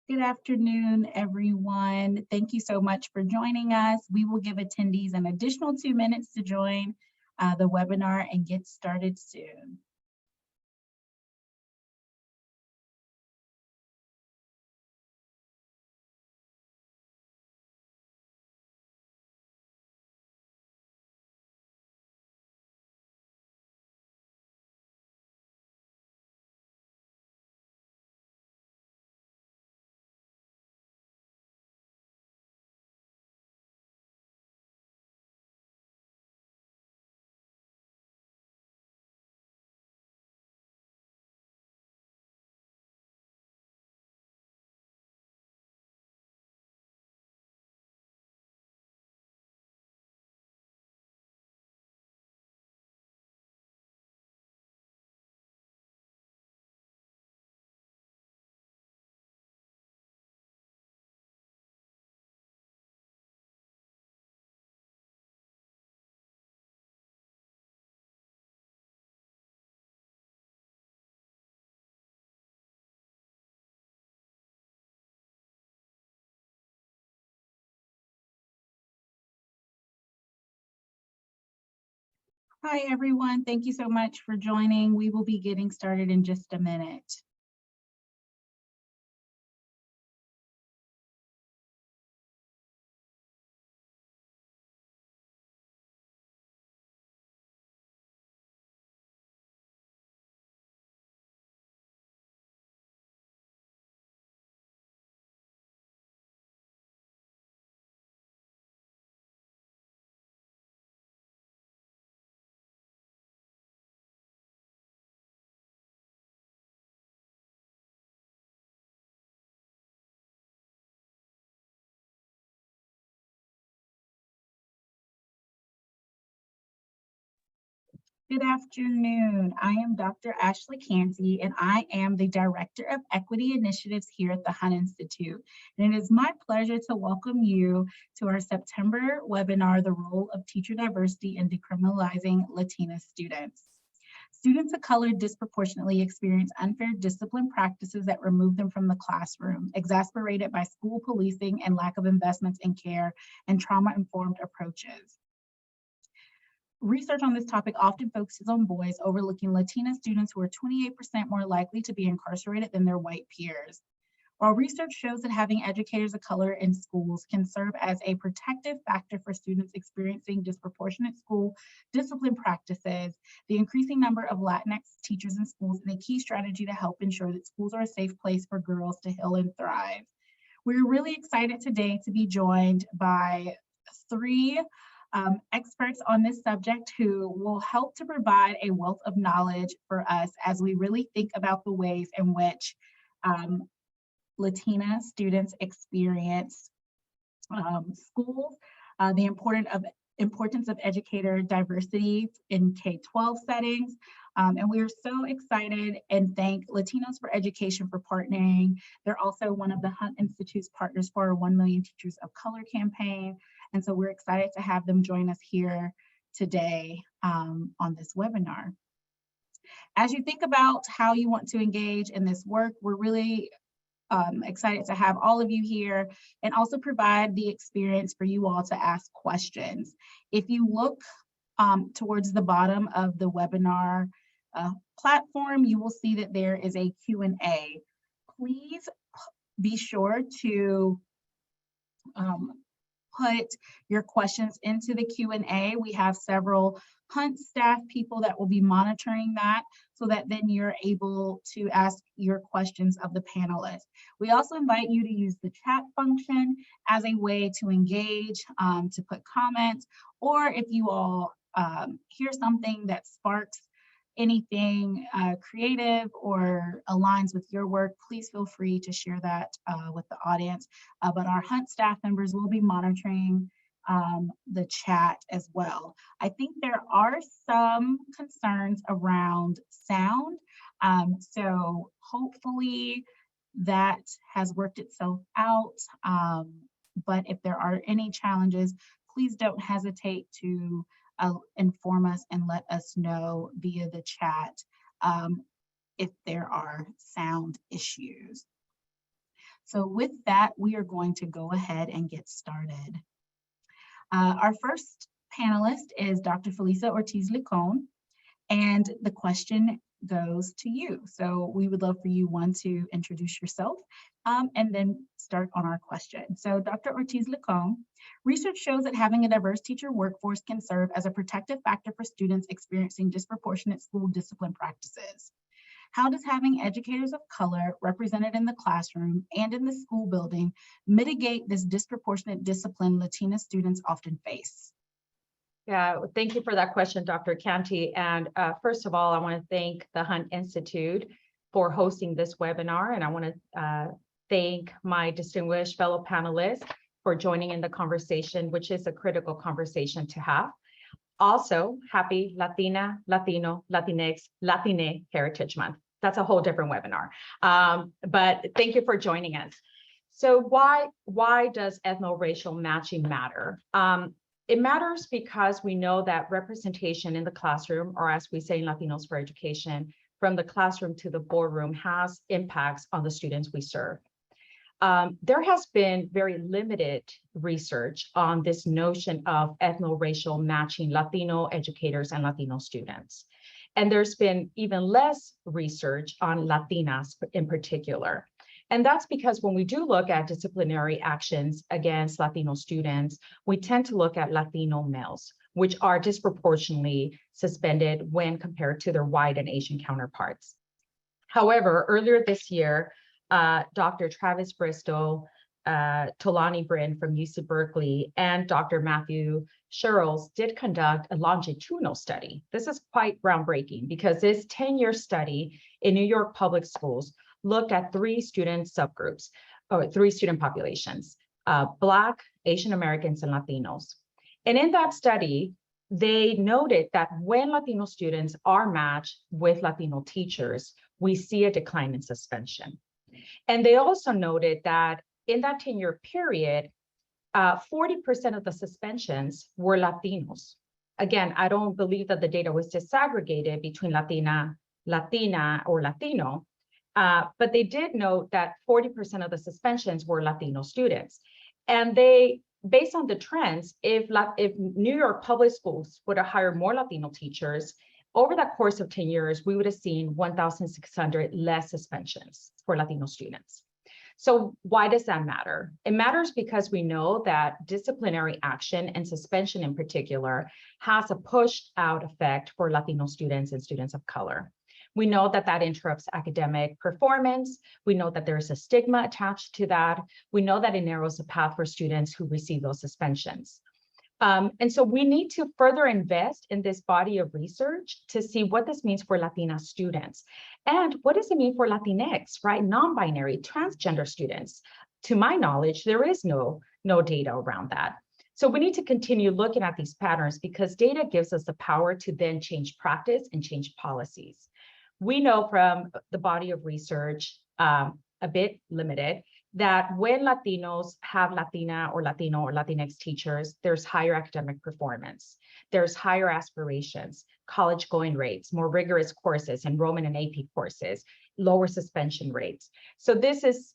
Good afternoon, everyone. Thank you so much for joining us. We will give attendees an additional 2 minutes to join the webinar and get started soon. Hi, everyone. Thank you so much for joining. We will be getting started in just a minute. Good afternoon. I am Dr. Ashley Canty, and I am the Director of Equity Initiatives here at the Hunt Institute. And it is my pleasure to welcome you to our September webinar, The Role of Teacher Diversity in Decriminalizing Latina Students. Students of color disproportionately experience unfair discipline practices that remove them from the classroom, exacerbated by school policing and lack of investments in care and trauma-informed approaches. Research on this topic often focuses on boys, overlooking Latina students who are 28% more likely to be incarcerated than their white peers. While research shows that having educators of color in schools can serve as a protective factor for students experiencing disproportionate school discipline practices, the increasing number of Latinx teachers in schools is a key strategy to help ensure that schools are a safe place for girls to heal and thrive. We're really excited today to be joined by three experts on this subject who will help to provide a wealth of knowledge for us as we really think about the ways in which Latina students experience schools, the importance of educator diversity in K-12 settings. And we are so excited and thank Latinos for Education for partnering. They're also one of the Hunt Institute's partners for our 1 Million Teachers of Color campaign. And so we're excited to have them join us here today on this webinar. As you think about how you want to engage in this work, we're really excited to have all of you here and also provide the experience for you all to ask questions. If you look towards the bottom of the webinar platform, you will see that there is a Q&A. Please be sure to put your questions into the Q&A. We have several Hunt staff people that will be monitoring that so that then you're able to ask your questions of the panelists. We also invite you to use the chat function as a way to engage, to put comments, or if you all hear something that sparks anything creative or aligns with your work, please feel free to share that with the audience. But our Hunt staff members will be monitoring the chat as well. I think there are some concerns around sound. So hopefully that has worked itself out. But if there are any challenges, please don't hesitate to inform us and let us know via the chat if there are sound issues. So with that, we are going to go ahead and get started. Our first panelist is Dr. Felisa Ortiz-Licon, and the question goes to you. So we would love for you, one, to introduce yourself and then start on our question. So Dr. Ortiz-Licon, research shows that having a diverse teacher workforce can serve as a protective factor for students experiencing disproportionate school discipline practices. How does having educators of color represented in the classroom and in the school building mitigate this disproportionate discipline Latina students often face? Yeah, thank you for that question, Dr. Canty. And first of all, I want to thank the Hunt Institute for hosting this webinar. And I want to thank my distinguished fellow panelists for joining in the conversation, which is a critical conversation to have. Also, happy Latina, Latino, Latinx, Latine Heritage Month. That's a whole different webinar. But thank you for joining us. So why does ethno-racial matching matter? It matters because we know that representation in the classroom, or as we say in Latinos for Education, from the classroom to the boardroom has impacts on the students we serve. There has been very limited research on this notion of ethno-racial matching Latino educators and Latino students. And there's been even less research on Latinas in particular. And that's because when we do look at disciplinary actions against Latino students, we tend to look at Latino males, which are disproportionately suspended when compared to their white and Asian counterparts. However, earlier this year, Dr. Travis Bristow, Tolani Bryn from UC Berkeley, and Dr. Matthew Sherrills did conduct a longitudinal study. This is quite groundbreaking because this 10-year study in New York public schools looked at three student subgroups, or three student populations, Black, Asian Americans, and Latinos. And in that study, they noted that when Latino students are matched with Latino teachers, we see a decline in suspension. And they also noted that in that 10-year period, 40% of the suspensions were Latinos. Again, I don't believe that the data was disaggregated between Latina, or Latino, but they did note that 40% of the suspensions were Latino students. And they, based on the trends, if New York public schools would have hired more Latino teachers, over the course of 10 years, we would have seen 1,600 less suspensions for Latino students. So why does that matter? It matters because we know that disciplinary action and suspension in particular has a pushed out effect for Latino students and students of color. We know that that interrupts academic performance. We know that there's a stigma attached to that. We know that it narrows the path for students who receive those suspensions. And so we need to further invest in this body of research to see what this means for Latina students. And what does it mean for Latinx, right? Non-binary, transgender students. To my knowledge, there is no data around that. So we need to continue looking at these patterns because data gives us the power to then change practice and change policies. We know from the body of research, a bit limited, that when Latinos have Latina or Latino or Latinx teachers, there's higher academic performance, there's higher aspirations, college going rates, more rigorous courses, enrollment in AP courses, lower suspension rates. So this is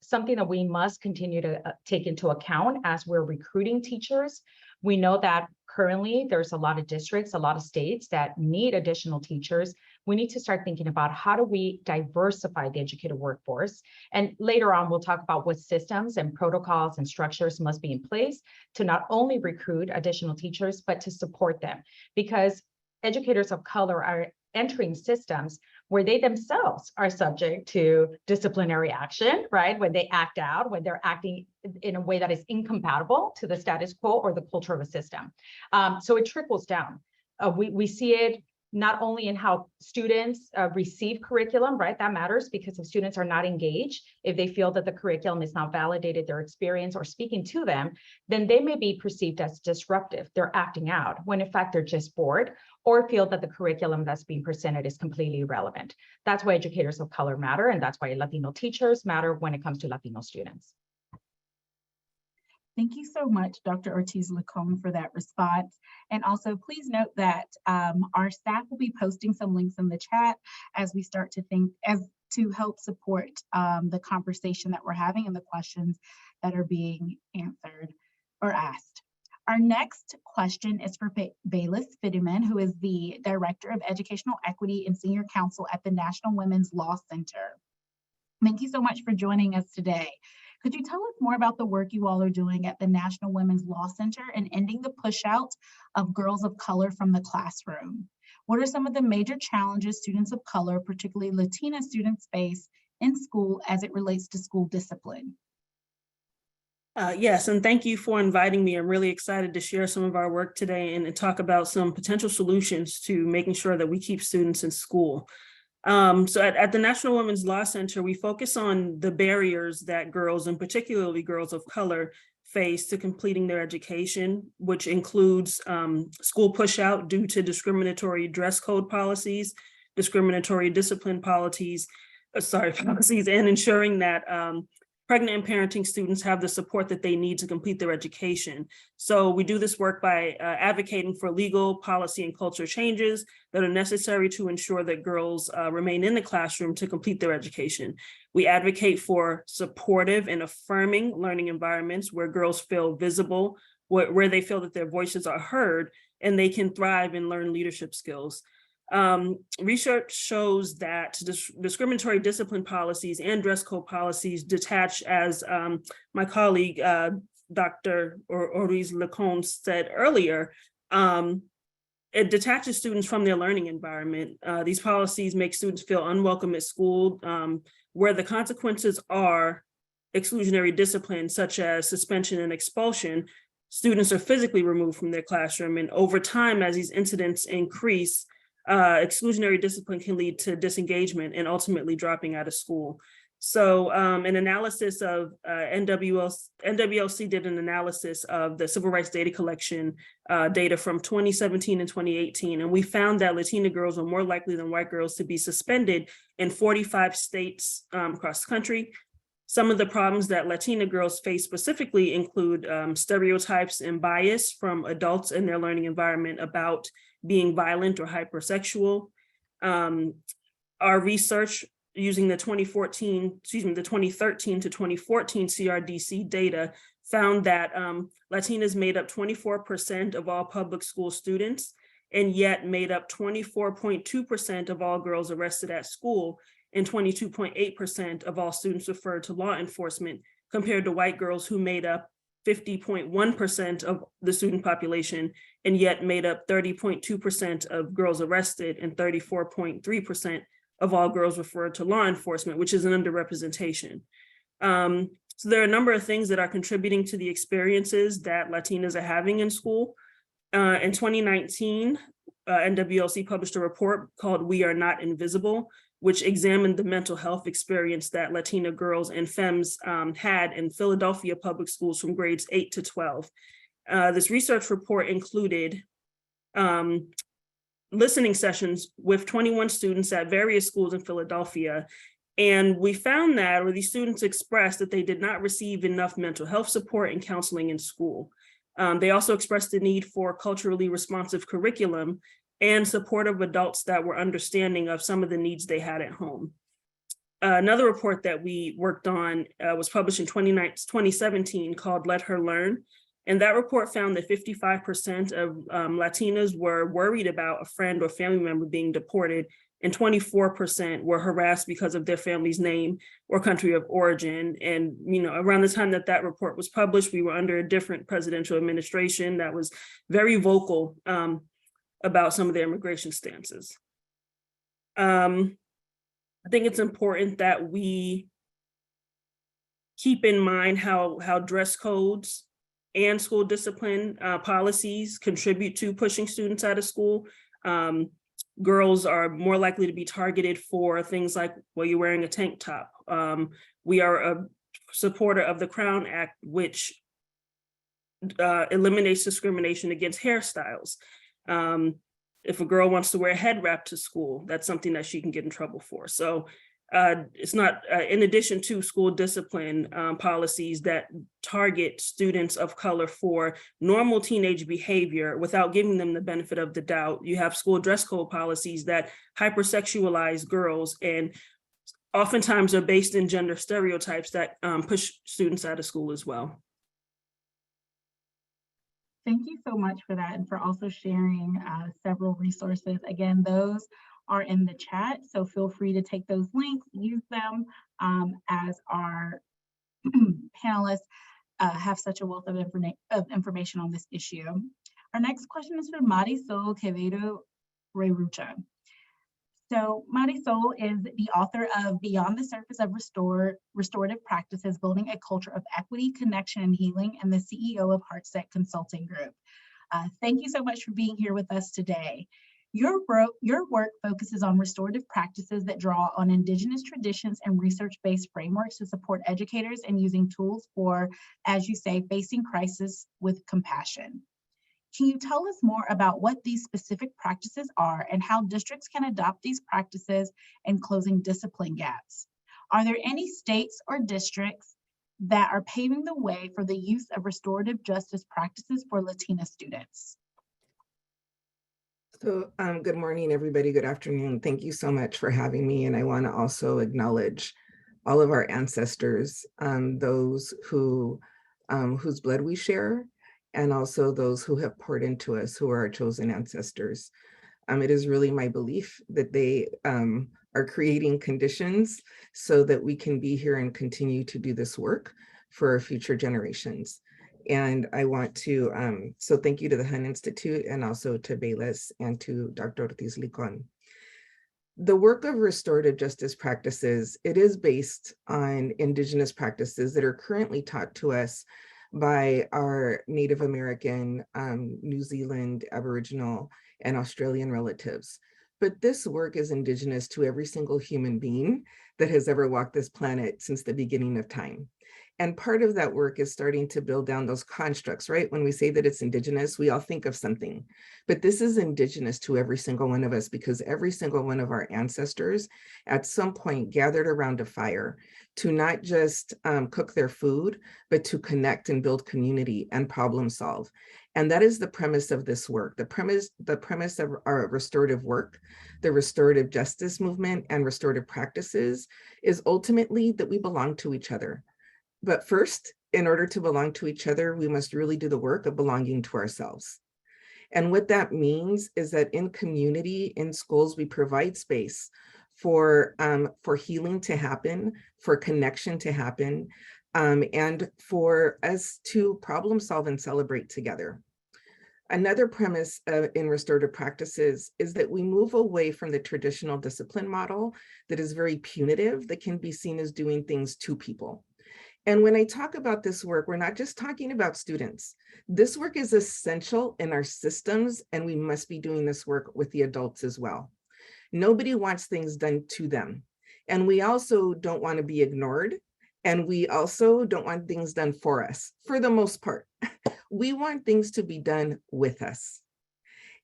something that we must continue to take into account as we're recruiting teachers. We know that currently there's a lot of districts, a lot of states that need additional teachers. We need to start thinking about how do we diversify the educator workforce. And later on, we'll talk about what systems and protocols and structures must be in place to not only recruit additional teachers, but to support them. Because educators of color are entering systems where they themselves are subject to disciplinary action, right? When they act out, when they're acting in a way that is incompatible to the status quo or the culture of a system. So it trickles down. We see it not only in how students receive curriculum, right? That matters because if students are not engaged, if they feel that the curriculum is not validated their experience or speaking to them, then they may be perceived as disruptive. They're acting out when in fact they're just bored or feel that the curriculum that's being presented is completely irrelevant. That's why educators of color matter, and that's why Latino teachers matter when it comes to Latino students. Thank you so much, Dr. Ortiz-Licon, for that response. And also, please note that our staff will be posting some links in the chat as we start to to help support the conversation that we're having and the questions that are being answered or asked. Our next question is for Bayless Fittiman, who is the Director of Educational Equity and Senior Counsel at the National Women's Law Center. Thank you so much for joining us today. Could you tell us more about the work you all are doing at the National Women's Law Center in ending the push out of girls of color from the classroom? What are some of the major challenges students of color, particularly Latina students, face in school as it relates to school discipline? Yes, and thank you for inviting me. I'm really excited to share some of our work today and talk about some potential solutions to making sure that we keep students in school. So at the National Women's Law Center, we focus on the barriers that girls, and particularly girls of color, face to completing their education, which includes school pushout due to discriminatory dress code policies, discriminatory discipline policies, and ensuring that pregnant and parenting students have the support that they need to complete their education. So we do this work by advocating for legal, policy, and culture changes that are necessary to ensure that girls remain in the classroom to complete their education. We advocate for supportive and affirming learning environments where girls feel visible, where they feel that their voices are heard, and they can thrive and learn leadership skills. Research shows that discriminatory discipline policies and dress code policies detach, as my colleague, Dr. Oriz Lacombe said earlier, it detaches students from their learning environment. These policies make students feel unwelcome at school, where the consequences are exclusionary discipline, such as suspension and expulsion. Students are physically removed from their classroom, and over time, as these incidents increase, exclusionary discipline can lead to disengagement and ultimately dropping out of school. So an analysis of NWLC did an analysis of the civil rights data collection data from 2017 and 2018. And we found that Latina girls were more likely than white girls to be suspended in 45 states across the country. Some of the problems that Latina girls face specifically include stereotypes and bias from adults in their learning environment about being violent or hypersexual. Our research using the 2013 to 2014 CRDC data found that Latinas made up 24% of all public school students, and yet made up 24.2% of all girls arrested at school and 22.8% of all students referred to law enforcement, compared to white girls who made up 50.1% of the student population, and yet made up 30.2% of girls arrested and 34.3% of all girls referred to law enforcement, which is an underrepresentation. So there are a number of things that are contributing to the experiences that Latinas are having in school. In 2019, NWLC published a report called "We Are Not Invisible," which examined the mental health experience that Latina girls and femmes had in Philadelphia public schools from grades 8 to 12. This research report included listening sessions with 21 students at various schools in Philadelphia. And we found that, or these students expressed that they did not receive enough mental health support and counseling in school. They also expressed the need for culturally responsive curriculum and supportive adults that were understanding of some of the needs they had at home. Another report that we worked on was published in 2017 called "Let Her Learn." And that report found that 55% of Latinas were worried about a friend or family member being deported, and 24% were harassed because of their family's name or country of origin. And around the time that that report was published, we were under a different presidential administration that was very vocal about some of their immigration stances. I think it's important that we keep in mind how dress codes and school discipline policies contribute to pushing students out of school. Girls are more likely to be targeted for things like, well, you're wearing a tank top. We are a supporter of the Crown Act, which eliminates discrimination against hairstyles. If a girl wants to wear a head wrap to school, that's something that she can get in trouble for. So it's not, in addition to school discipline policies that target students of color for normal teenage behavior without giving them the benefit of the doubt, you have school dress code policies that hypersexualize girls and oftentimes are based in gender stereotypes that push students out of school as well. Thank you so much for that and for also sharing several resources. Again, those are in the chat, so feel free to take those links, use them as our panelists have such a wealth of information on this issue. Our next question is from Marisol Quevedo Reyrucha. So Marisol is the author of Beyond the Surface of Restorative Practices, Building a Culture of Equity, Connection, and Healing, and the CEO of Heartset Consulting Group. Thank you so much for being here with us today. Your work focuses on restorative practices that draw on Indigenous traditions and research-based frameworks to support educators in using tools for, as you say, facing crisis with compassion. Can you tell us more about what these specific practices are and how districts can adopt these practices in closing discipline gaps? Are there any states or districts that are paving the way for the use of restorative justice practices for Latina students? So good morning, everybody. Good afternoon. Thank you so much for having me. And I want to also acknowledge all of our ancestors, those who whose blood we share, and also those who have poured into us, who are our chosen ancestors. It is really my belief that they are creating conditions so that we can be here and continue to do this work for our future generations. And I want to, so thank you to the Hun Institute and also to Bayless and to Dr. Ortiz Licon. The work of restorative justice practices, it is based on Indigenous practices that are currently taught to us by our Native American, New Zealand, Aboriginal, and Australian relatives. But this work is Indigenous to every single human being that has ever walked this planet since the beginning of time. And part of that work is starting to build down those constructs, right? When we say that it's Indigenous, we all think of something, but this is Indigenous to every single one of us because every single one of our ancestors at some point gathered around a fire to not just cook their food, but to connect and build community and problem solve. And that is the premise of this work. The premise of our restorative work, the restorative justice movement and restorative practices is ultimately that we belong to each other. But first, in order to belong to each other, we must really do the work of belonging to ourselves. And what that means is that in community, in schools, we provide space for healing to happen, for connection to happen, and for us to problem solve and celebrate together. Another premise in restorative practices is that we move away from the traditional discipline model that is very punitive, that can be seen as doing things to people. And when I talk about this work, we're not just talking about students. This work is essential in our systems, and we must be doing this work with the adults as well. Nobody wants things done to them. And we also don't want to be ignored. And we also don't want things done for us, for the most part. We want things to be done with us.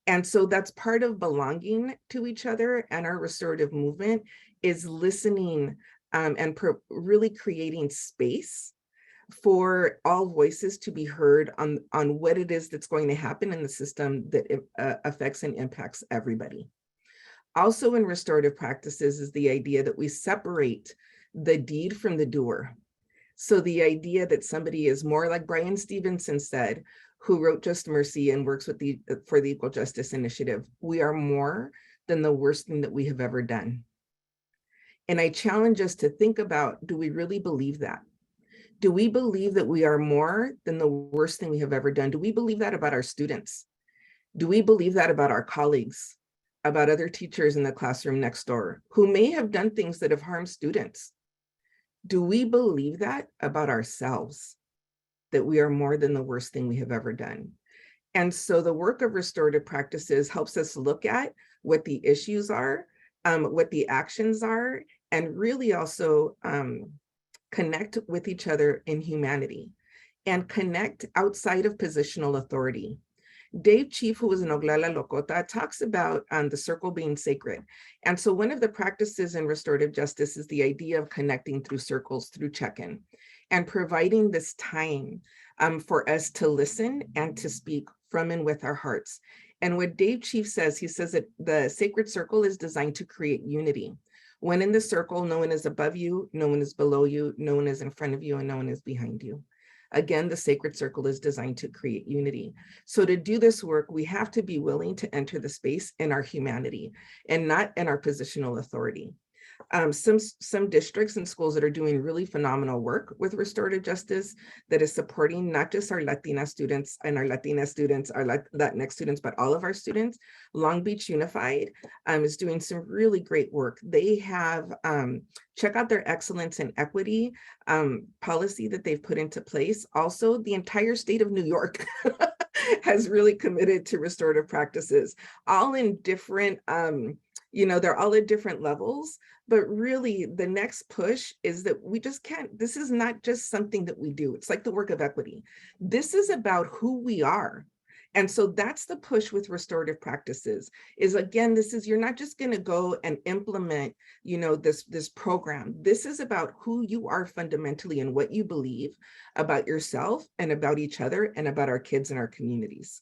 And so that's part of belonging to each other, and our restorative movement is listening and really creating space for all voices to be heard on what it is that's going to happen in the system that affects and impacts everybody. Also in restorative practices is the idea that we separate the deed from the doer. So the idea that somebody is more, like Brian Stevenson said, who wrote Just Mercy and works with for the Equal Justice Initiative, we are more than the worst thing that we have ever done. And I challenge us to think about, do we really believe that? Do we believe that we are more than the worst thing we have ever done? Do we believe that about our students? Do we believe that about our colleagues, about other teachers in the classroom next door who may have done things that have harmed students? Do we believe that about ourselves, that we are more than the worst thing we have ever done? And so the work of restorative practices helps us look at what the issues are, what the actions are, and really also connect with each other in humanity and connect outside of positional authority. Dave Chief, who was in Oglala Lakota, talks about the circle being sacred. And so one of the practices in restorative justice is the idea of connecting through circles, through check-in, and providing this time for us to listen and to speak from and with our hearts. And what Dave Chief says, he says that the sacred circle is designed to create unity. When in the circle, no one is above you, no one is below you, no one is in front of you, and no one is behind you. Again, the sacred circle is designed to create unity. So to do this work, we have to be willing to enter the space in our humanity and not in our positional authority. Some districts and schools that are doing really phenomenal work with restorative justice that is supporting not just our Latina students and our Latina students, our Latinx students, but all of our students. Long Beach Unified is doing some really great work. They have, check out their excellence in equity policy that they've put into place. Also, the entire state of New York has really committed to restorative practices, all in different, they're all at different levels, but really the next push is that we just can't, this is not just something that we do. It's like the work of equity. This is about who we are. And so that's the push with restorative practices is, again, this is, you're not just going to go and implement, this program. This is about who you are fundamentally and what you believe about yourself and about each other and about our kids and our communities.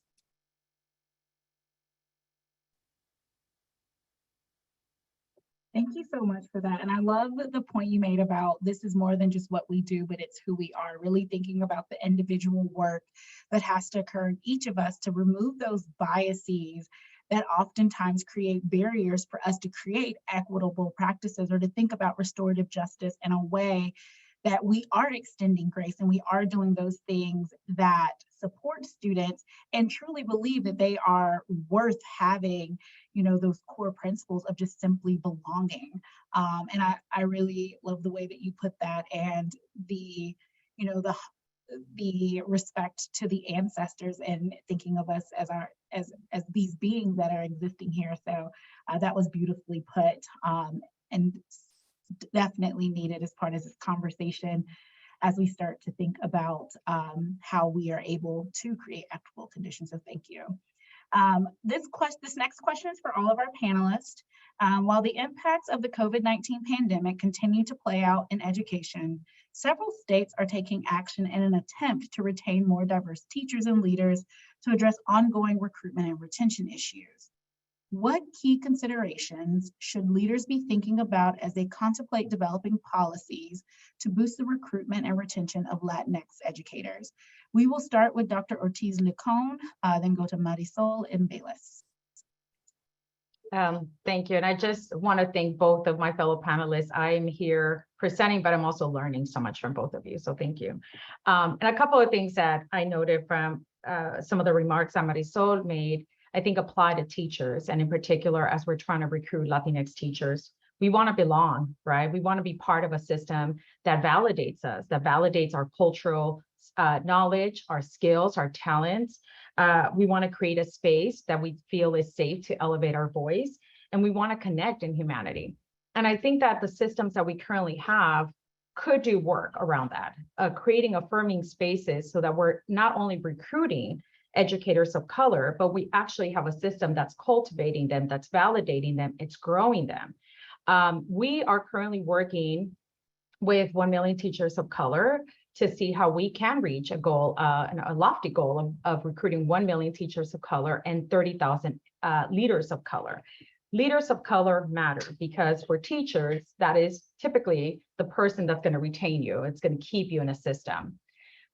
Thank you so much for that. And I love the point you made about this is more than just what we do, but it's who we are, really thinking about the individual work that has to occur in each of us to remove those biases that oftentimes create barriers for us to create equitable practices or to think about restorative justice in a way that we are extending grace and we are doing those things that support students and truly believe that they are worth having, those core principles of just simply belonging. And I really love the way that you put that, and the respect to the ancestors and thinking of us as these beings that are existing here. So that was beautifully put, and definitely needed as part of this conversation as we start to think about how we are able to create equitable conditions. So thank you. This next question is for all of our panelists. While the impacts of the COVID-19 pandemic continue to play out in education, several states are taking action in an attempt to retain more diverse teachers and leaders to address ongoing recruitment and retention issues. What key considerations should leaders be thinking about as they contemplate developing policies to boost the recruitment and retention of Latinx educators? We will start with Dr. Ortiz-Licon, then go to Marisol and Bayless. Thank you. And I just want to thank both of my fellow panelists. I'm here presenting, but I'm also learning so much from both of you. So thank you. And a couple of things that I noted from some of the remarks that Marisol made, I think apply to teachers, and in particular, as we're trying to recruit Latinx teachers, we want to belong, right? We want to be part of a system that validates us, that validates our cultural knowledge, our skills, our talents. We want to create a space that we feel is safe to elevate our voice, and we want to connect in humanity. And I think that the systems that we currently have could do work around that, creating affirming spaces so that we're not only recruiting educators of color, but we actually have a system that's cultivating them, that's validating them, it's growing them. We are currently working with 1 million teachers of color to see how we can reach a goal, a lofty goal of recruiting 1 million teachers of color and 30,000 leaders of color. Leaders of color matter because for teachers, that is typically the person that's going to retain you. It's going to keep you in a system.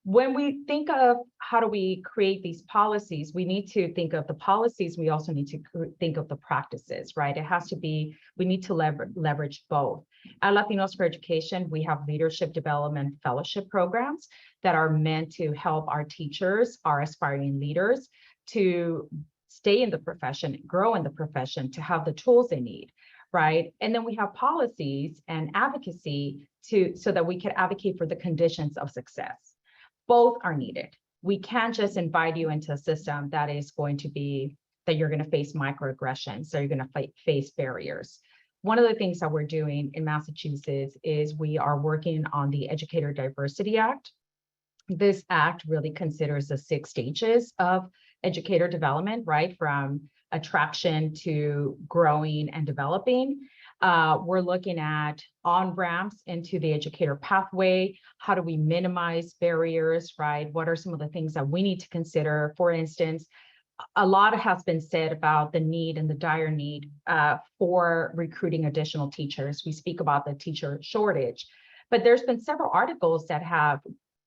When we think of how do we create these policies, we need to think of the policies. We also need to think of the practices, right? It has to be, we need to leverage both. At Latinos for Education, we have leadership development fellowship programs that are meant to help our teachers, our aspiring leaders, to stay in the profession, grow in the profession, to have the tools they need, right? And then we have policies and advocacy so that we can advocate for the conditions of success. Both are needed. We can't just invite you into a system that is going to be that you're going to face microaggressions, so you're going to face barriers. One of the things that we're doing in Massachusetts is we are working on the Educator Diversity Act. This act really considers the 6 stages of educator development, right? From attraction to growing and developing. We're looking at on-ramps into the educator pathway. How do we minimize barriers, right? What are some of the things that we need to consider? For instance, a lot has been said about the need and the dire need for recruiting additional teachers. We speak about the teacher shortage, but there's been several articles that have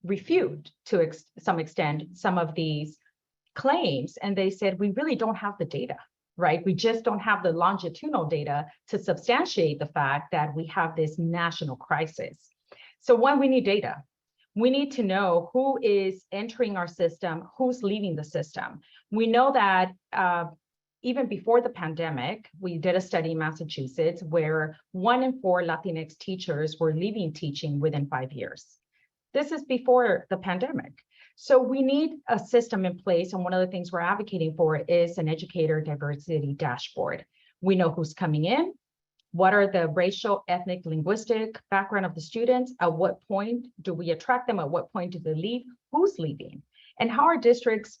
refuted to some extent some of these claims. And they said, we really don't have the data, right? We just don't have the longitudinal data to substantiate the fact that we have this national crisis. So one, we need data. We need to know who is entering our system, who's leaving the system. We know that even before the pandemic, we did a study in Massachusetts where 1 in 4 Latinx teachers were leaving teaching within 5 years. This is before the pandemic. So we need a system in place. And one of the things we're advocating for is an educator diversity dashboard. We know who's coming in, what are the racial, ethnic, linguistic background of the students, at what point do we attract them, at what point do they leave, who's leaving, and how are districts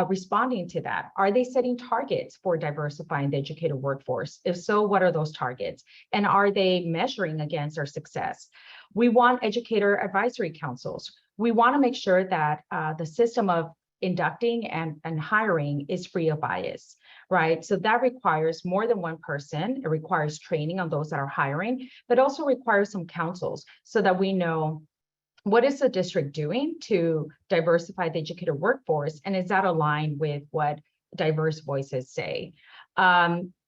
responding to that? Are they setting targets for diversifying the educator workforce? If so, what are those targets? And are they measuring against our success? We want educator advisory councils. We want to make sure that the system of inducting and hiring is free of bias, right? So that requires more than one person. It requires training on those that are hiring, but also requires some councils so that we know what is the district doing to diversify the educator workforce, and is that aligned with what diverse voices say?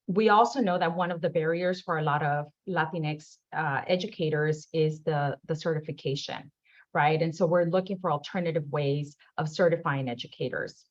We also know that one of the barriers for a lot of Latinx educators is the certification, right? And so we're looking for alternative ways of certifying educators.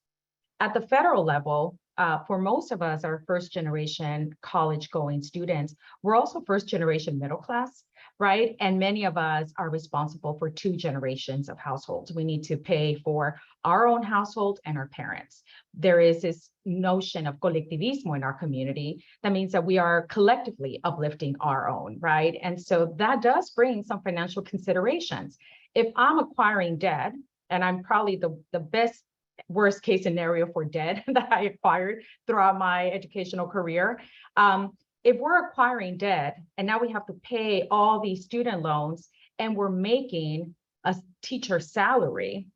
At the federal level, for most of us, our first generation college going students, we're also first generation middle class, right? And many of us are responsible for 2 generations of households. We need to pay for our own household and our parents. There is this notion of colectivismo in our community. That means that we are collectively uplifting our own, right? And so that does bring some financial considerations. If I'm acquiring debt, and I'm probably the best worst case scenario for debt that I acquired throughout my educational career. If we're acquiring debt and now we have to pay all these student loans and we're making a teacher salary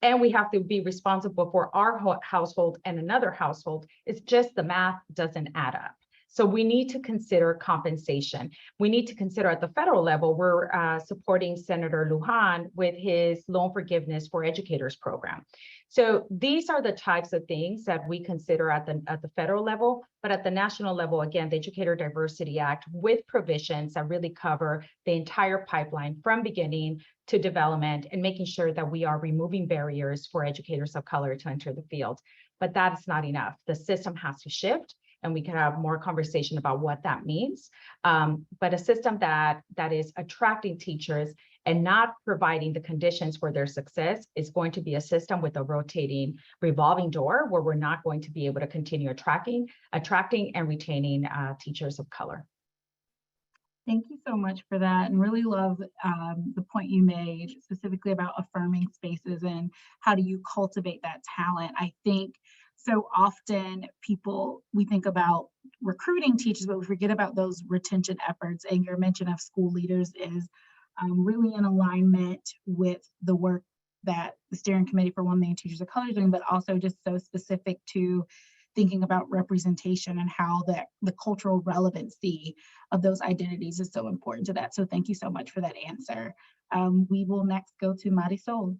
and we have to be responsible for our household and another household, it's just the math doesn't add up. So we need to consider compensation. We need to consider at the federal level, we're supporting Senator Lujan with his loan forgiveness for educators program. So these are the types of things that we consider at the federal level, but at the national level, again, the Educator Diversity Act with provisions that really cover the entire pipeline from beginning to development and making sure that we are removing barriers for educators of color to enter the field. But that's not enough. The system has to shift, and we can have more conversation about what that means. But a system that is attracting teachers and not providing the conditions for their success is going to be a system with a rotating revolving door where we're not going to be able to continue attracting and retaining teachers of color. Thank you so much for that, and really love the point you made specifically about affirming spaces and how do you cultivate that talent. I think so often we think about recruiting teachers, but we forget about those retention efforts, and your mention of school leaders is really in alignment with the work that the Steering Committee for 1 Million Teachers of Color is doing, but also just so specific to thinking about representation and how the cultural relevancy of those identities is so important to that. So thank you so much for that answer. We will next go to Marisol.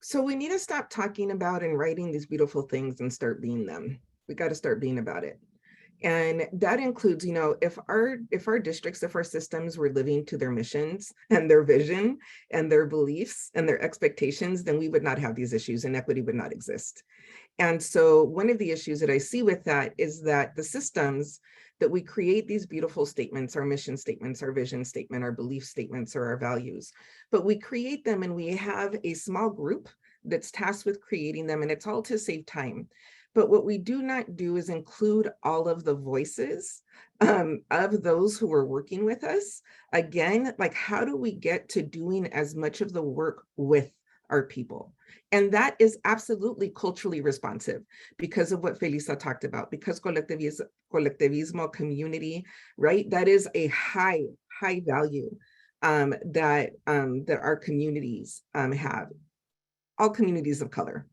So we need to stop talking about and writing these beautiful things and start being them. We got to start being about it. And that includes, if our districts, if our systems were living to their missions and their vision and their beliefs and their expectations, then we would not have these issues and equity would not exist. And so one of the issues that I see with that is that the systems that we create these beautiful statements, our mission statements, our vision statement, our belief statements, or our values, but we create them and we have a small group that's tasked with creating them, and it's all to save time. But what we do not do is include all of the voices of those who are working with us. Again, like, how do we get to doing as much of the work with our people? And that is absolutely culturally responsive because of what Felisa talked about, because collectivismo, community, right? That is a high value that our communities have, all communities of color.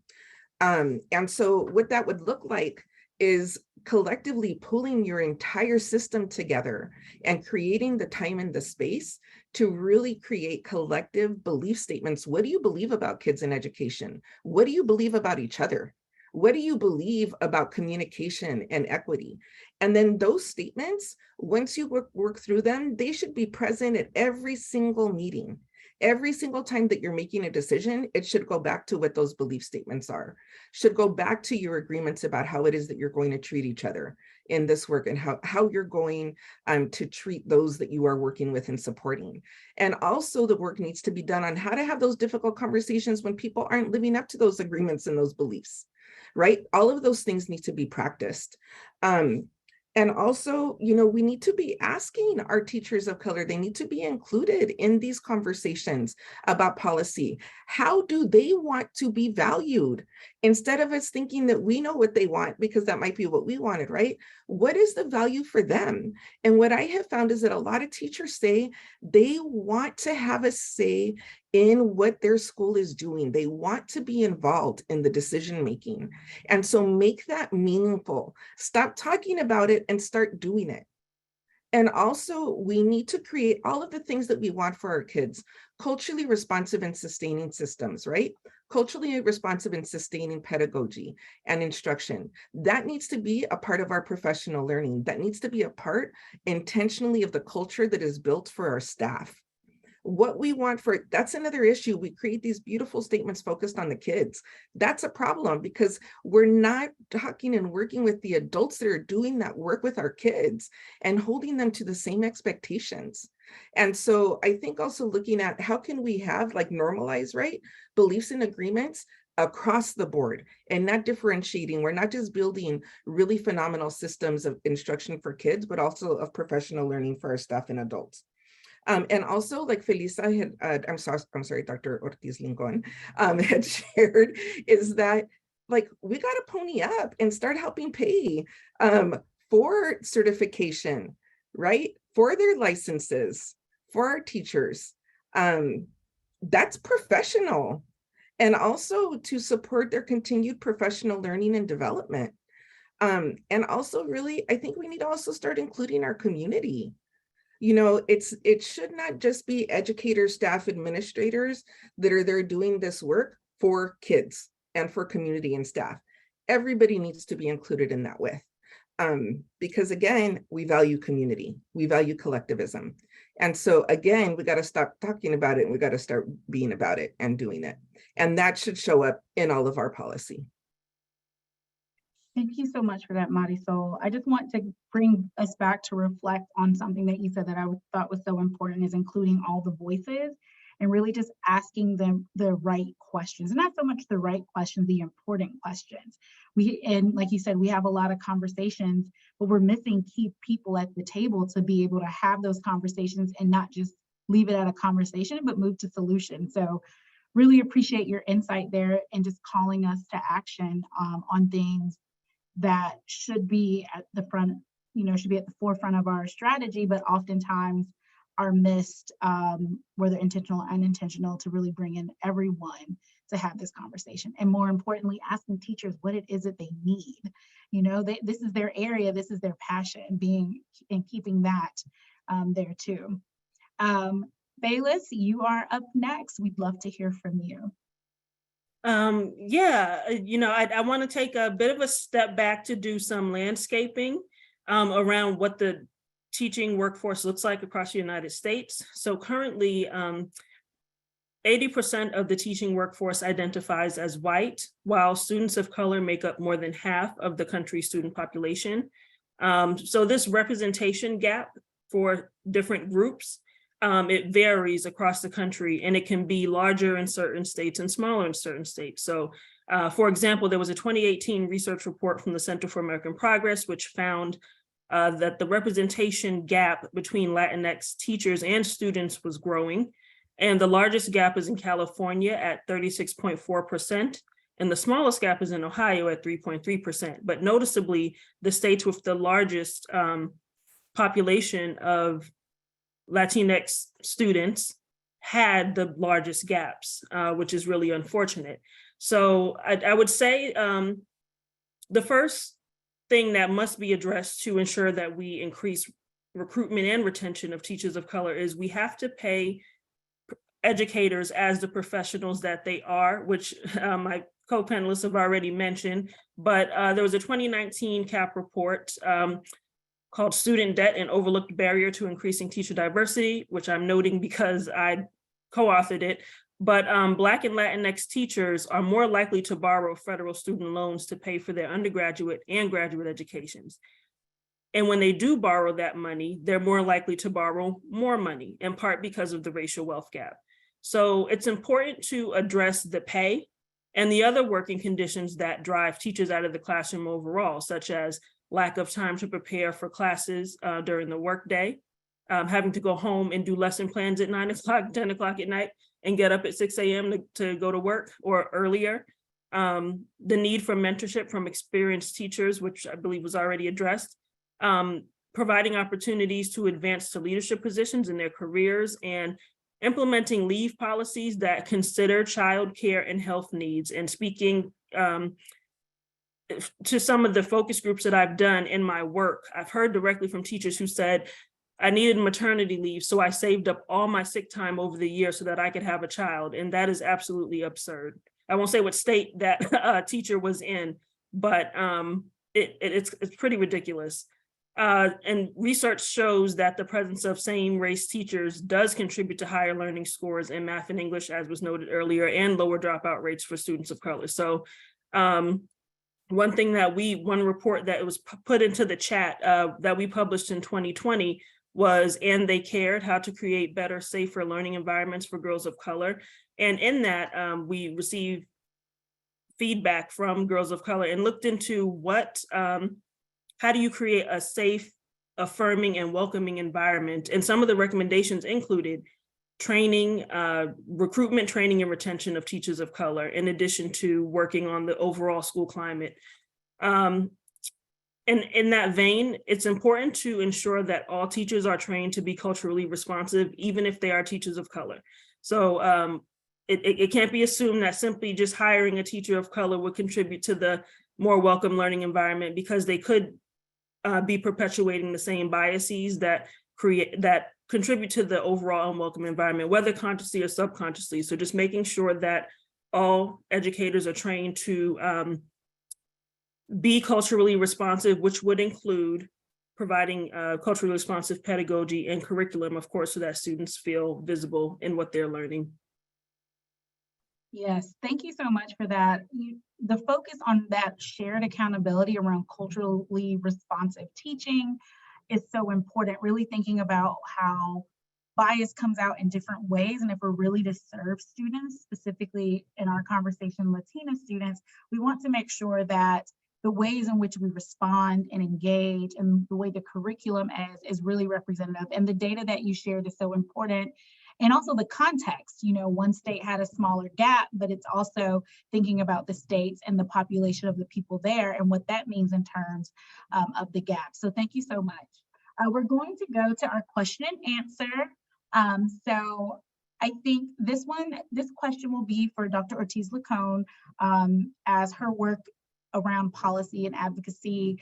And so what that would look like is collectively pulling your entire system together and creating the time and the space to really create collective belief statements. What do you believe about kids in education? What do you believe about each other? What do you believe about communication and equity? And then those statements, once you work through them, they should be present at every single meeting. Every single time that you're making a decision, it should go back to what those belief statements are, should go back to your agreements about how it is that you're going to treat each other in this work and how you're going to treat those that you are working with and supporting. And also the work needs to be done on how to have those difficult conversations when people aren't living up to those agreements and those beliefs, right? All of those things need to be practiced. And also, we need to be asking our teachers of color, they need to be included in these conversations about policy. How do they want to be valued? Instead of us thinking that we know what they want, because that might be what we wanted, right? What is the value for them? And what I have found is that a lot of teachers say they want to have a say in what their school is doing. They want to be involved in the decision-making. And so make that meaningful. Stop talking about it and start doing it. And also, we need to create all of the things that we want for our kids: culturally responsive and sustaining systems, right? Culturally responsive and sustaining pedagogy and instruction. That needs to be a part of our professional learning. That needs to be a part intentionally of the culture that is built for our staff. What we want for, that's another issue. We create these beautiful statements focused on the kids. That's a problem because we're not talking and working with the adults that are doing that work with our kids and holding them to the same expectations. And so I think also looking at how can we have normalize, right, beliefs and agreements across the board and not differentiating. We're not just building really phenomenal systems of instruction for kids, but also of professional learning for our staff and adults. And also, like Felisa had, I'm sorry, Dr. Ortiz Lincoln had shared, is that we got to pony up and start helping pay for certification, right? For their licenses, for our teachers. That's professional. And also to support their continued professional learning and development. And also really, I think we need to also start including our community. It should not just be educators, staff, administrators that are there doing this work for kids and for community and staff. Everybody needs to be included in that with, because again, we value community, we value collectivism. And so again, we got to stop talking about it and we got to start being about it and doing it. And that should show up in all of our policy. Thank you so much for that, Marisol. I just want to bring us back to reflect on something that you said that I thought was so important, is including all the voices and really just asking them the right questions. And not so much the right questions, the important questions. And like you said, we have a lot of conversations, but we're missing key people at the table to be able to have those conversations and not just leave it at a conversation, but move to solutions. So really appreciate your insight there and just calling us to action on things that should be at the front, should be at the forefront of our strategy, but oftentimes are missed, whether intentional or unintentional, to really bring in everyone to have this conversation. And more importantly, asking teachers what it is that they need. This is their area, this is their passion, keeping that there too. Bayless, you are up next. We'd love to hear from you. I want to take a bit of a step back to do some landscaping around what the teaching workforce looks like across the United States. So currently, 80% of the teaching workforce identifies as white, while students of color make up more than half of the country's student population. So this representation gap for different groups, it varies across the country, and it can be larger in certain states and smaller in certain states. So, for example, there was a 2018 research report from the Center for American Progress, which found that the representation gap between Latinx teachers and students was growing. And the largest gap is in California at 36.4%. And the smallest gap is in Ohio at 3.3%. But noticeably, the states with the largest population of Latinx students had the largest gaps, which is really unfortunate. So I would say the first thing that must be addressed to ensure that we increase recruitment and retention of teachers of color is we have to pay educators as the professionals that they are, which my co-panelists have already mentioned. But there was a 2019 CAP report called Student Debt and Overlooked Barrier to Increasing Teacher Diversity, which I'm noting because I co-authored it. But Black and Latinx teachers are more likely to borrow federal student loans to pay for their undergraduate and graduate educations. And when they do borrow that money, they're more likely to borrow more money, in part because of the racial wealth gap. So it's important to address the pay and the other working conditions that drive teachers out of the classroom overall, such as lack of time to prepare for classes during the workday, having to go home and do lesson plans at 9 o'clock, 10 o'clock at night, and get up at 6 a.m. to go to work or earlier. The need for mentorship from experienced teachers, which I believe was already addressed. Providing opportunities to advance to leadership positions in their careers, and implementing leave policies that consider childcare and health needs. And speaking to some of the focus groups that I've done in my work, I've heard directly from teachers who said, I needed maternity leave, so I saved up all my sick time over the year so that I could have a child. And that is absolutely absurd. I won't say what state that teacher was in, but it's pretty ridiculous. And research shows that the presence of same-race teachers does contribute to higher learning scores in math and English, as was noted earlier, and lower dropout rates for students of color. So one report that was put into the chat that we published in 2020 was And They Cared, How to Create Better, Safer Learning Environments for Girls of Color. And in that, we received feedback from girls of color and looked into how do you create a safe, affirming, and welcoming environment? And some of the recommendations included training, recruitment, training, and retention of teachers of color, in addition to working on the overall school climate. And in that vein, it's important to ensure that all teachers are trained to be culturally responsive, even if they are teachers of color. So it can't be assumed that simply just hiring a teacher of color would contribute to the more welcome learning environment, because they could be perpetuating the same biases that contribute to the overall unwelcome environment, whether consciously or subconsciously. So just making sure that all educators are trained to be culturally responsive, which would include providing culturally responsive pedagogy and curriculum, of course, so that students feel visible in what they're learning. Yes, thank you so much for that. The focus on that shared accountability around culturally responsive teaching is so important, really thinking about how bias comes out in different ways. And if we're really to serve students, specifically in our conversation, Latina students, we want to make sure that the ways in which we respond and engage and the way the curriculum is really representative. And the data that you shared is so important. And also the context, one state had a smaller gap, but it's also thinking about the states and the population of the people there and what that means in terms of the gap. So thank you so much. We're going to go to our question and answer. So I think this question will be for Dr. Ortiz-Lacone, as her work around policy and advocacy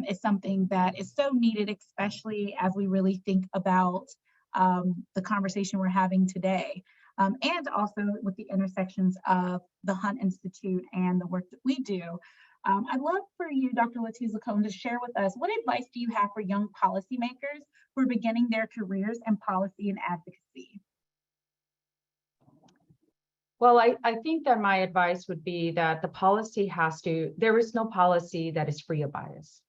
is something that is so needed, especially as we really think about the conversation we're having today, and also with the intersections of the Hunt Institute and the work that we do. I'd love for you, Dr. Ortiz-Lacone, to share with us, what advice do you have for young policymakers who are beginning their careers in policy and advocacy? Well, I think that my advice would be that there is no policy that is free of bias.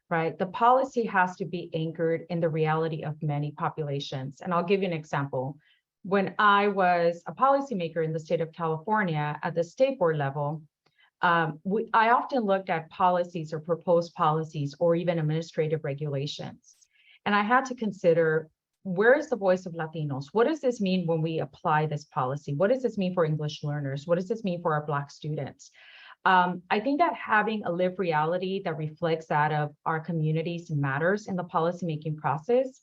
Right? The policy has to be anchored in the reality of many populations. And I'll give you an example. When I was a policymaker in the state of California at the state board level, I often looked at policies or proposed policies or even administrative regulations. And I had to consider, where is the voice of Latinos? What does this mean when we apply this policy? What does this mean for English learners? What does this mean for our Black students? I think that having a lived reality that reflects that of our communities matters in the policymaking process.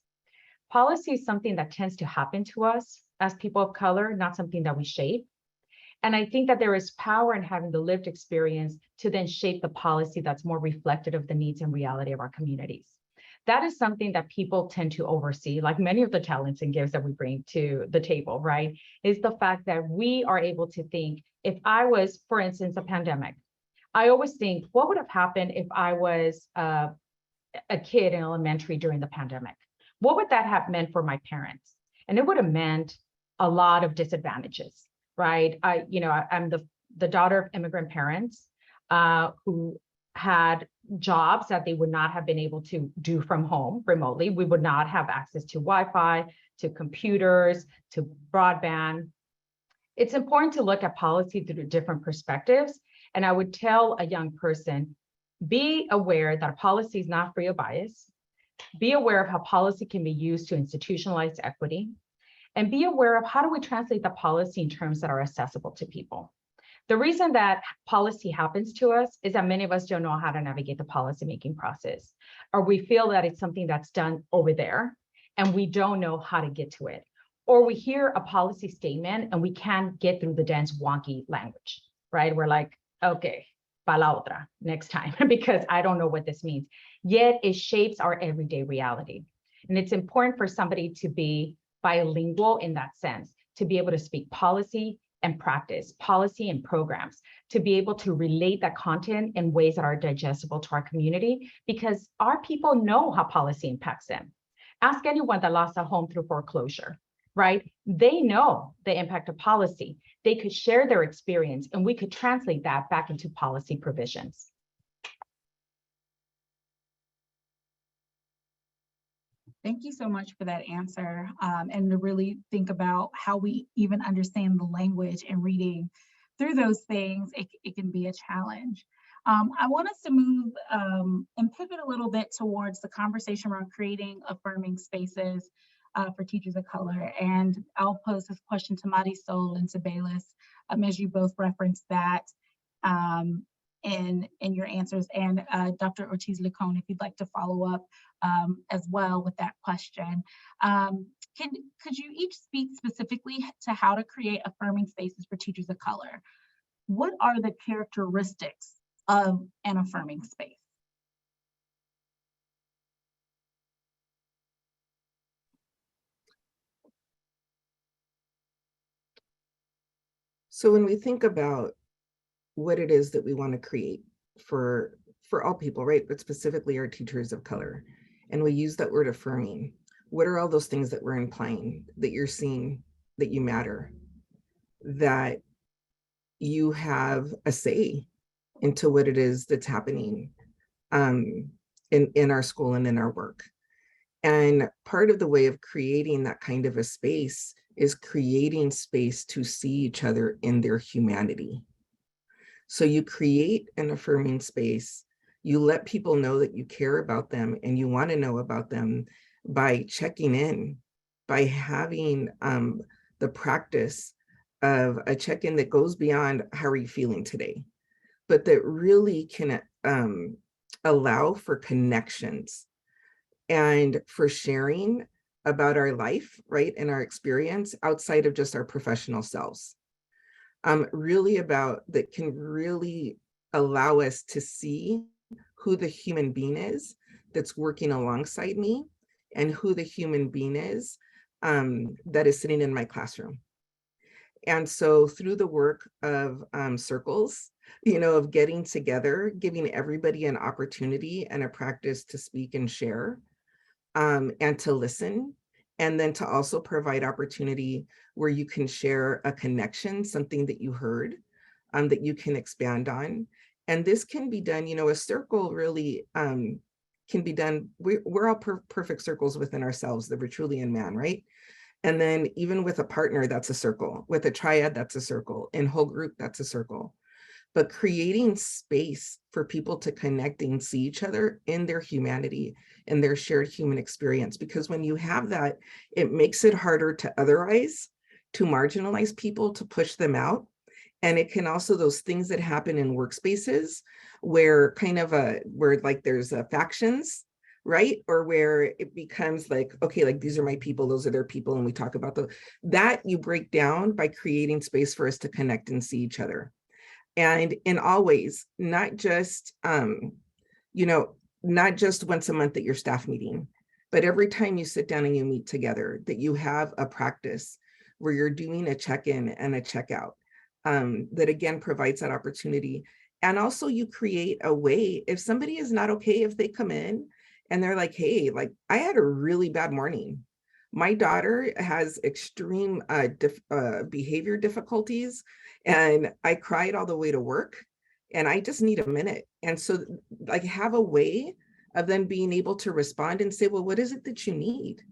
Policy is something that tends to happen to us as people of color, not something that we shape. And I think that there is power in having the lived experience to then shape the policy that's more reflective of the needs and reality of our communities. That is something that people tend to oversee, like many of the talents and gifts that we bring to the table, right? Is the fact that we are able to think, if I was, for instance, a pandemic, I always think, what would have happened if I was a kid in elementary during the pandemic? What would that have meant for my parents? And it would have meant a lot of disadvantages, right? I'm the daughter of immigrant parents who had jobs that they would not have been able to do from home remotely. We would not have access to Wi-Fi, to computers, to broadband. It's important to look at policy through different perspectives. And I would tell a young person, be aware that policy is not free of bias. Be aware of how policy can be used to institutionalize equity. And be aware of how do we translate the policy in terms that are accessible to people. The reason that policy happens to us is that many of us don't know how to navigate the policymaking process, or we feel that it's something that's done over there and we don't know how to get to it. Or we hear a policy statement and we can't get through the dense, wonky language, right? We're like, okay, pa la otra, next time, because I don't know what this means. Yet it shapes our everyday reality. And it's important for somebody to be bilingual in that sense, to be able to speak policy and practice, policy and programs, to be able to relate that content in ways that are digestible to our community, because our people know how policy impacts them. Ask anyone that lost a home through foreclosure, right? They know the impact of policy. They could share their experience and we could translate that back into policy provisions. Thank you so much for that answer, and to really think about how we even understand the language and reading through those things, it can be a challenge. I want us to move and pivot a little bit towards the conversation around creating affirming spaces for teachers of color. And I'll pose this question to Marisol and to Bayless, as you both referenced that in your answers, and Dr. Ortiz-Licon, if you'd like to follow up as well with that question. Could you each speak specifically to how to create affirming spaces for teachers of color? What are the characteristics of an affirming space? So when we think about what it is that we want to create for all people, right, but specifically our teachers of color, and we use that word affirming, what are all those things that we're implying, that you're seeing that you matter, that you have a say into what it is that's happening in our school and in our work? And part of the way of creating that kind of a space is creating space to see each other in their humanity. So you create an affirming space, you let people know that you care about them and you want to know about them by checking in, by having the practice of a check-in that goes beyond how are you feeling today, but that really can allow for connections and for sharing about our life, right, and our experience outside of just our professional selves. Really about that can really allow us to see who the human being is that's working alongside me and who the human being is that is sitting in my classroom. And so through the work of circles, of getting together, giving everybody an opportunity and a practice to speak and share and to listen, and then to also provide opportunity where you can share a connection, something that you heard that you can expand on. And this can be done, a circle really can be done. We're all perfect circles within ourselves, the Vitruvian man, right? And then even with a partner, that's a circle. With a triad, that's a circle. In whole group, that's a circle. But creating space for people to connect and see each other in their humanity and their shared human experience. Because when you have that, it makes it harder to otherize, to marginalize people, to push them out. And it can also, those things that happen in workspaces where where like there's factions, right? Or where it becomes like, okay, like these are my people, those are their people, and we talk about that you break down by creating space for us to connect and see each other. And in all ways, not just, not just once a month at your staff meeting, but every time you sit down and you meet together, that you have a practice where you're doing a check-in and a checkout, that again provides that opportunity. And also you create a way, if somebody is not okay, if they come in and they're like, hey, like I had a really bad morning. My daughter has extreme behavior difficulties and I cried all the way to work and I just need a minute. And so like have a way of them being able to respond and say, well, what is it that you need?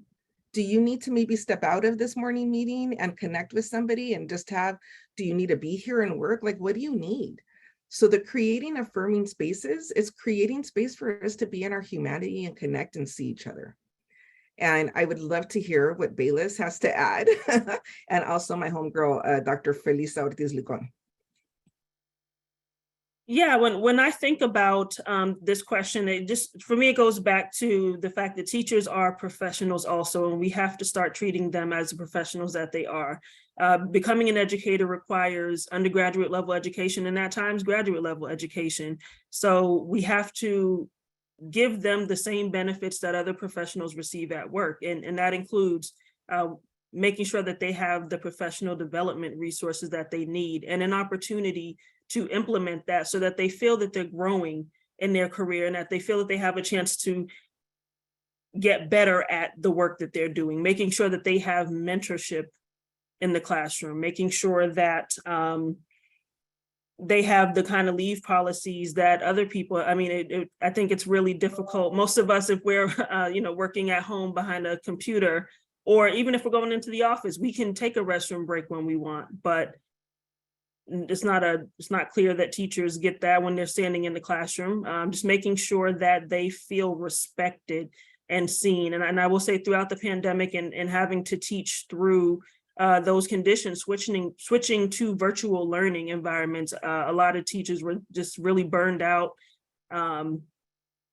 Do you need to maybe step out of this morning meeting and connect with somebody and just do you need to be here and work? Like, what do you need? So the creating affirming spaces is creating space for us to be in our humanity and connect and see each other. And I would love to hear what Bayless has to add. And also my homegirl, Dr. Felisa Ortiz Licon. Yeah, when I think about this question, for me, it goes back to the fact that teachers are professionals also, and we have to start treating them as the professionals that they are. Becoming an educator requires undergraduate level education and at times graduate level education. So we have to give them the same benefits that other professionals receive at work. And that includes making sure that they have the professional development resources that they need and an opportunity to implement that so that they feel that they're growing in their career and that they feel that they have a chance to get better at the work that they're doing, making sure that they have mentorship in the classroom, making sure that they have the kind of leave policies that other people, I mean, I think it's really difficult. Most of us, if we're working at home behind a computer, or even if we're going into the office, we can take a restroom break when we want, but it's not clear that teachers get that when they're standing in the classroom. Just making sure that they feel respected and seen. And I will say throughout the pandemic and having to teach through those conditions, switching to virtual learning environments, a lot of teachers were just really burned out,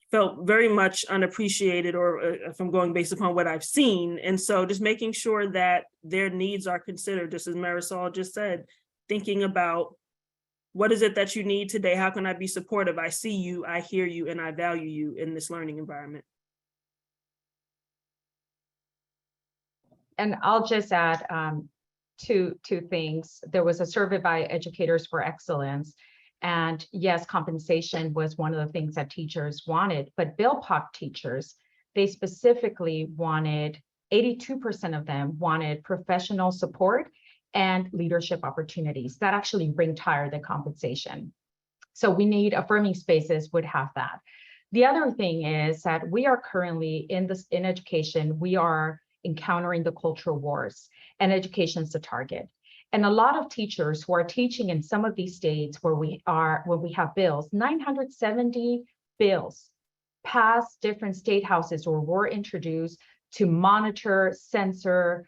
felt very much unappreciated, or if I'm going based upon what I've seen. And so just making sure that their needs are considered, just as Marisol just said, thinking about what is it that you need today? How can I be supportive? I see you, I hear you, and I value you in this learning environment. And I'll just add two things. There was a survey by Educators for Excellence. And yes, compensation was one of the things that teachers wanted, but BILPOC teachers, they specifically wanted, 82% of them wanted professional support and leadership opportunities. That actually ranked higher than compensation. So we need affirming spaces would have that. The other thing is that we are currently in education, we are encountering the cultural wars, and education is the target. And a lot of teachers who are teaching in some of these states where we have bills, 970 bills passed different state houses or were introduced to monitor, censor,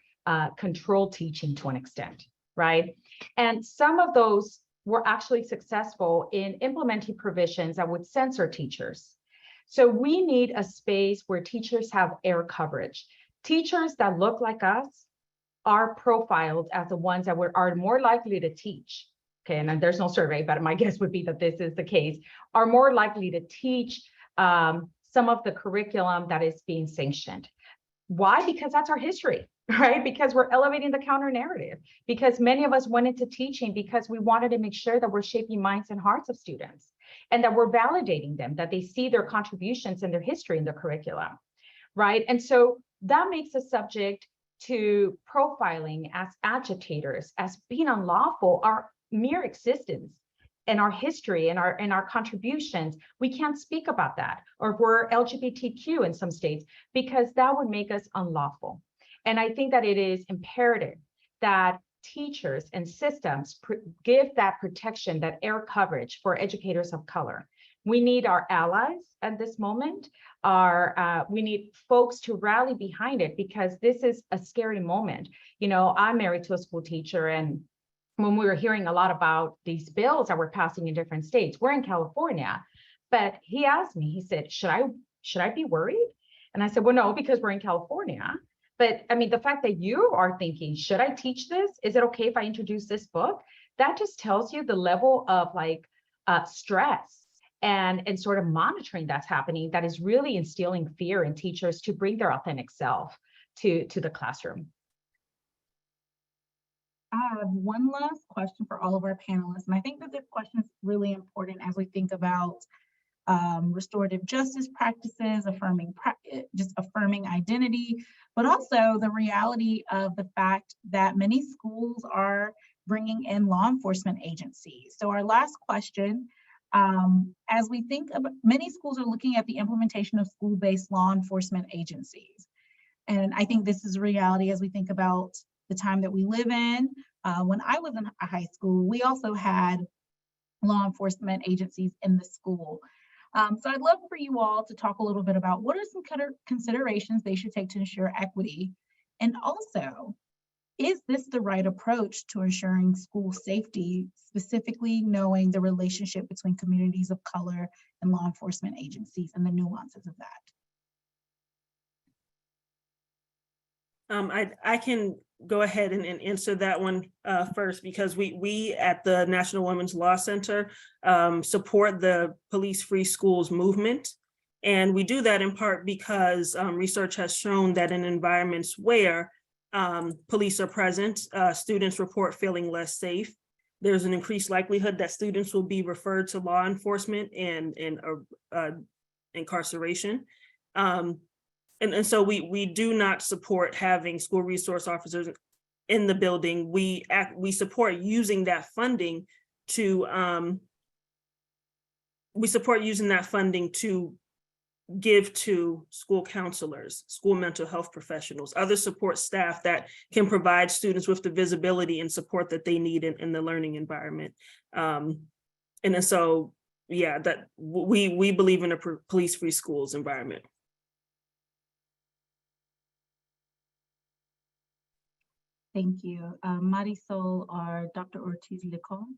control teaching to an extent, right? And some of those were actually successful in implementing provisions that would censor teachers. So we need a space where teachers have air coverage. Teachers that look like us are profiled as the ones that are more likely to teach. Okay, and there's no survey, but my guess would be that this is the case, are more likely to teach some of the curriculum that is being sanctioned. Why? Because that's our history, right? Because we're elevating the counter narrative, because many of us went into teaching because we wanted to make sure that we're shaping minds and hearts of students and that we're validating them, that they see their contributions and their history in the curriculum, right? And so that makes us subject to profiling as agitators, as being unlawful. Our mere existence and our history and our contributions, we can't speak about that. Or if we're LGBTQ in some states, because that would make us unlawful. And I think that it is imperative that teachers and systems give that protection, that air coverage for educators of color. We need our allies at this moment. We need folks to rally behind it, because this is a scary moment. You know, I'm married to a school teacher, and when we were hearing a lot about these bills that were passing in different states, we're in California, but he asked me, he said, should I be worried? And I said, well, no, because we're in California. But I mean, the fact that you are thinking, should I teach this? Is it okay if I introduce this book? That just tells you the level of like stress and sort of monitoring that's happening, that is really instilling fear in teachers to bring their authentic self to the classroom. I have one last question for all of our panelists, and I think that this question is really important as we think about restorative justice practices, just affirming identity, but also the reality of the fact that many schools are bringing in law enforcement agencies. So our last question, as we think about, many schools are looking at the implementation of school-based law enforcement agencies. And I think this is a reality as we think about the time that we live in. When I was in high school, we also had law enforcement agencies in the school. So I'd love for you all to talk a little bit about what are some considerations they should take to ensure equity? And also, is this the right approach to ensuring school safety, specifically knowing the relationship between communities of color and law enforcement agencies and the nuances of that? I can go ahead and answer that one first, because we at the National Women's Law Center support the police-free schools movement. And we do that in part because research has shown that in environments where police are present, students report feeling less safe. There's an increased likelihood that students will be referred to law enforcement and incarceration. And so we do not support having school resource officers in the building. We support using that funding to give to school counselors, school mental health professionals, other support staff that can provide students with the visibility and support that they need in the learning environment. And so, yeah, that we believe in a police-free schools environment. Thank you. Marisol or Dr. Ortiz-Licon?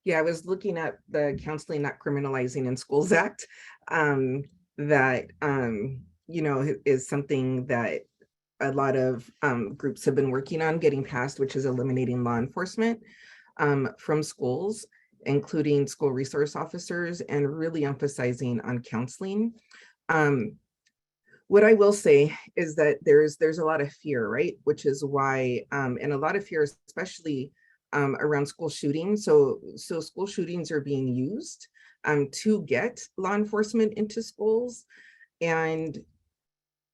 Yeah, I was looking at the Counseling Not Criminalizing in Schools Act that, is something that a lot of groups have been working on getting passed, which is eliminating law enforcement from schools, including school resource officers, and really emphasizing on counseling. What I will say is that there's a lot of fear, right? Which is why, and a lot of fear, especially around school shootings. So school shootings are being used to get law enforcement into schools. And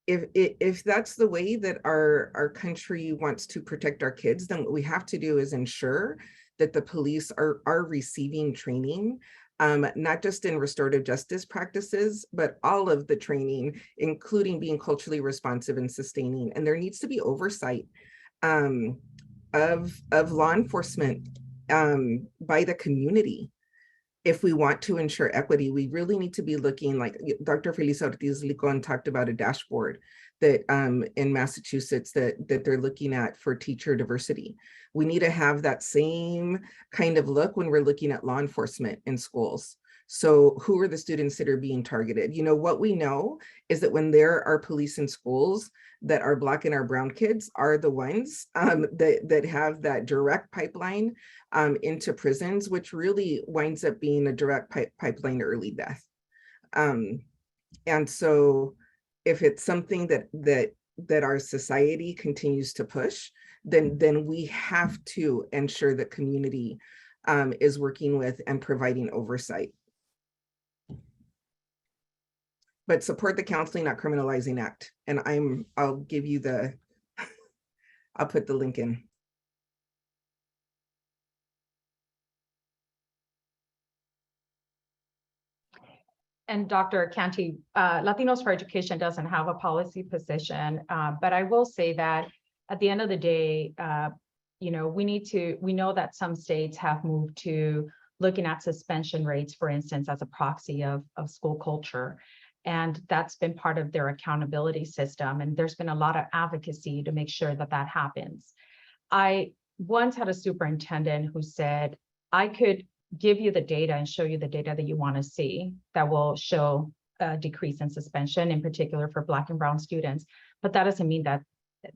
if that's the way that our country wants to protect our kids, then what we have to do is ensure that the police are receiving training, not just in restorative justice practices, but all of the training, including being culturally responsive and sustaining. And there needs to be oversight of law enforcement by the community. If we want to ensure equity, we really need to be looking, like Dr. Felisa Ortiz-Licon talked about, a dashboard that in Massachusetts that they're looking at for teacher diversity. We need to have that same kind of look when we're looking at law enforcement in schools. So who are the students that are being targeted? What we know is that when there are police in schools, that our Black and our brown kids are the ones that have that direct pipeline into prisons, which really winds up being a direct pipeline to early death. And so if it's something that our society continues to push, then we have to ensure that community is working with and providing oversight. But support the Counseling Not Criminalizing Act. And I'll give you I'll put the link in. And Dr. Canty, Latinos for Education doesn't have a policy position, but I will say that at the end of the day, we know that some states have moved to looking at suspension rates, for instance, as a proxy of school culture. And that's been part of their accountability system. And there's been a lot of advocacy to make sure that that happens. I once had a superintendent who said, I could give you the data and show you the data that you want to see that will show decrease in suspension, in particular for Black and brown students. But that doesn't mean that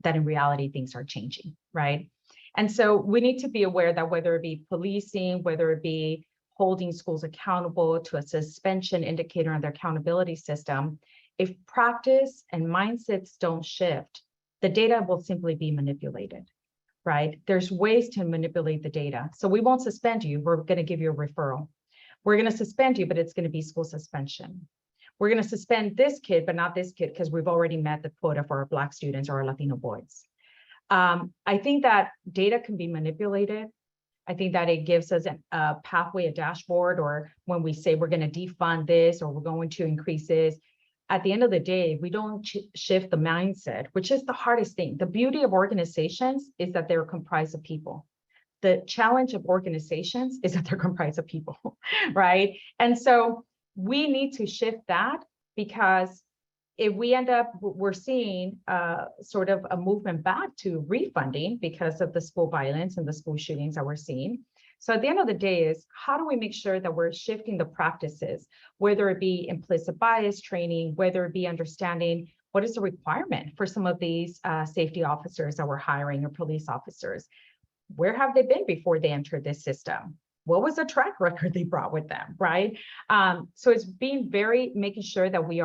in reality things are changing, right? And so we need to be aware that whether it be policing, whether it be holding schools accountable to a suspension indicator on their accountability system, if practice and mindsets don't shift, the data will simply be manipulated, right? There's ways to manipulate the data. So we won't suspend you. We're going to give you a referral. We're going to suspend you, but it's going to be school suspension. We're going to suspend this kid, but not this kid, because we've already met the quota for our Black students or our Latino boys. I think that data can be manipulated. I think that it gives us a pathway, a dashboard, or when we say we're going to defund this or we're going to increase this, at the end of the day, we don't shift the mindset, which is the hardest thing. The beauty of organizations is that they're comprised of people. The challenge of organizations is that they're comprised of people, right? And so we need to shift that, because if we end up, we're seeing sort of a movement back to refunding because of the school violence and the school shootings that we're seeing. So at the end of the day is, how do we make sure that we're shifting the practices, whether it be implicit bias training, whether it be understanding what is the requirement for some of these safety officers that we're hiring or police officers? Where have they been before they entered this system? What was the track record they brought with them, right? So it's being making sure that we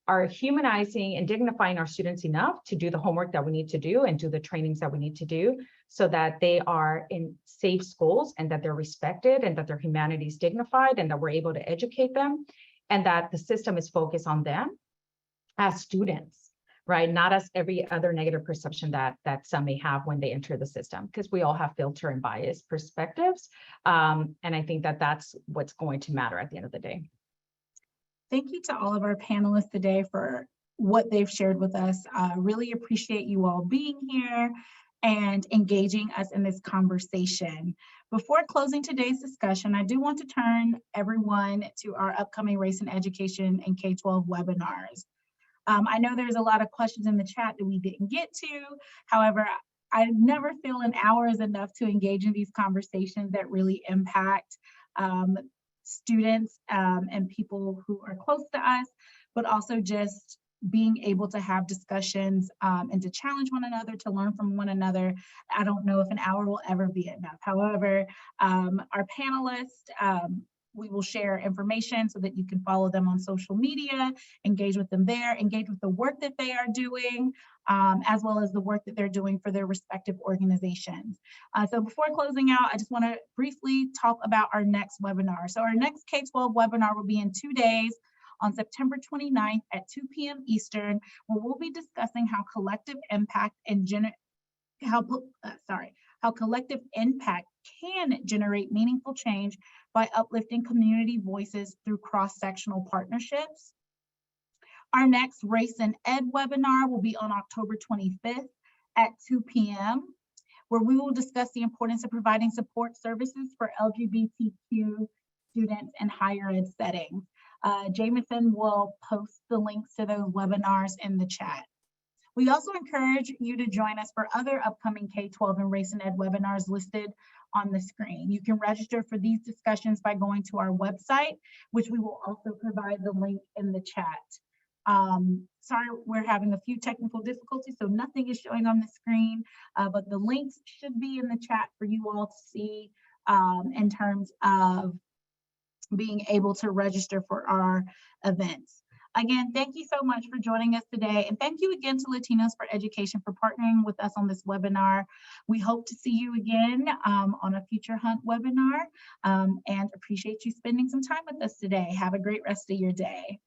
are humanizing and dignifying our students enough to do the homework that we need to do and do the trainings that we need to do, so that they are in safe schools and that they're respected and that their humanity is dignified and that we're able to educate them, and that the system is focused on them as students, right? Not as every other negative perception that some may have when they enter the system, because we all have filter and bias perspectives. And I think that that's what's going to matter at the end of the day. Thank you to all of our panelists today for what they've shared with us. Really appreciate you all being here and engaging us in this conversation. Before closing today's discussion, I do want to turn everyone to our upcoming Race and Education and K-12 webinars. I know there's a lot of questions in the chat that we didn't get to. However, I never feel an hour is enough to engage in these conversations that really impact students and people who are close to us, but also just being able to have discussions and to challenge one another, to learn from one another. I don't know if an hour will ever be enough. However, our panelists, we will share information so that you can follow them on social media, engage with them there, engage with the work that they are doing, as well as the work that they're doing for their respective organizations. So before closing out, I just want to briefly talk about our next webinar. So our next K-12 webinar will be in 2 days on September 29th at 2 p.m. Eastern, where we'll be discussing how collective impact and how collective impact can generate meaningful change by uplifting community voices through cross-sectional partnerships. Our next Race and Ed webinar will be on October 25th at 2 p.m., where we will discuss the importance of providing support services for LGBTQ students in higher ed settings. Jameson will post the links to those webinars in the chat. We also encourage you to join us for other upcoming K-12 and Race and Ed webinars listed on the screen. You can register for these discussions by going to our website, which we will also provide the link in the chat. Sorry, we're having a few technical difficulties, so nothing is showing on the screen, but the links should be in the chat for you all to see in terms of being able to register for our events. Again, thank you so much for joining us today. And thank you again to Latinos for Education for partnering with us on this webinar. We hope to see you again on a future Hunt webinar and appreciate you spending some time with us today. Have a great rest of your day.